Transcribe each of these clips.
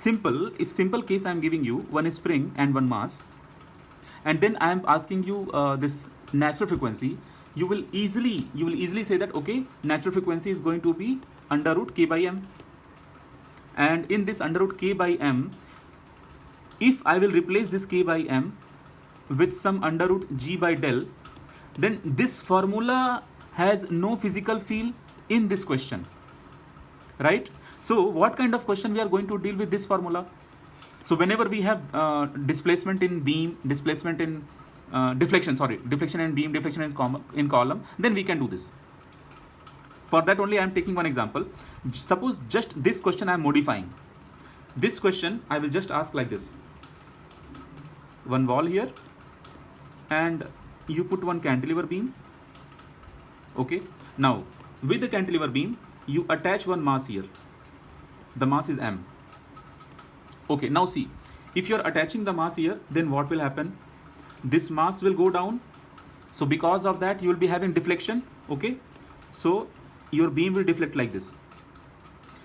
if simple case I'm giving you one spring and one mass, and then I'm asking you this natural frequency, you will easily say that okay, natural frequency is going to be under root k by m, and in this under root k by m, if I will replace this k by m with some under root g by del, then this formula has no physical field in this question, right? So what kind of question we are going to deal with this formula? So whenever we have displacement in beam, displacement in deflection in beam, deflection in column, then we can do this. For that only I am taking one example. Suppose just this question I am modifying. This question I will just ask like this. One wall here, and you put one cantilever beam. Okay. Now with the cantilever beam, you attach one mass here. The mass is m. Okay, now see, if you are attaching the mass here, then what will happen? This mass will go down. So because of that, you will be having deflection. Okay, so your beam will deflect like this.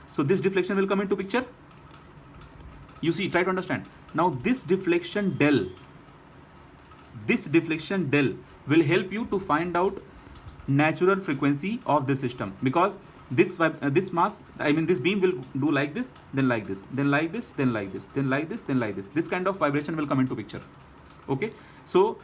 So this deflection will come into picture. You see, try to understand. Now this deflection del will help you to find out natural frequency of the system, because this mass, I mean this beam will do like this, then like this, then like this, then like this, then like this, then like this. This kind of vibration will come into picture. Okay, so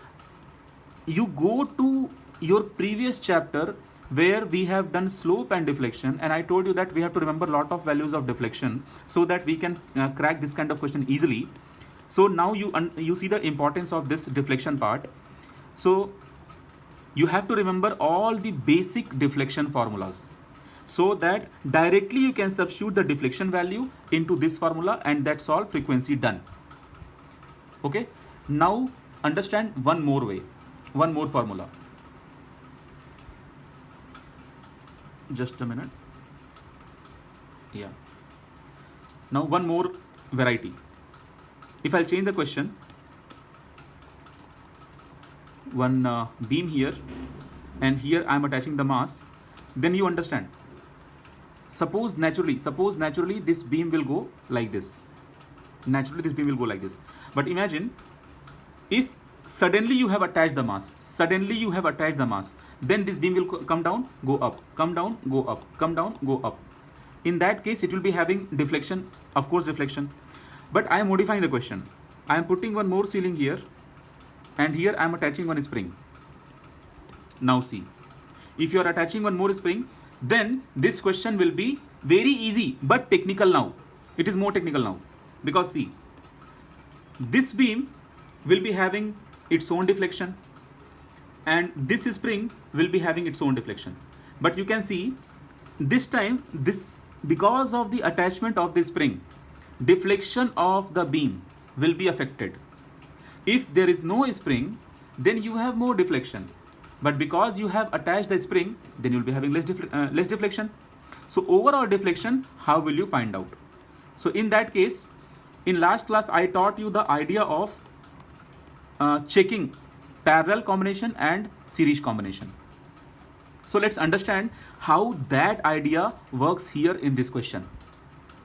you go to your previous chapter where we have done slope and deflection, and I told you that we have to remember a lot of values of deflection so that we can crack this kind of question easily. So now you see the importance of this deflection part. So you have to remember all the basic deflection formulas, so that directly you can substitute the deflection value into this formula, and that's all, frequency done. Okay, now understand one more way, one more formula. Just a minute. Yeah. Now one more variety. If I'll change the question, one beam here, and here I'm attaching the mass, then you understand. Suppose naturally this beam will go like this. Naturally this beam will go like this. But imagine if suddenly you have attached the mass, then this beam will come down, go up, come down, go up, come down, go up. In that case, it will be having deflection, of course deflection. But I am modifying the question. I am putting one more ceiling here, and here I am attaching one spring. Now see, if you are attaching one more spring, then this question will be very easy but technical now. It is more technical now, because see, this beam will be having its own deflection, and this spring will be having its own deflection. But you can see this time, because of the attachment of the spring, deflection of the beam will be affected. If there is no spring, then you have more deflection. But because you have attached the spring, then you will be having less deflection. So overall deflection, how will you find out? So in that case, in last class, I taught you the idea of checking parallel combination and series combination. So let's understand how that idea works here in this question.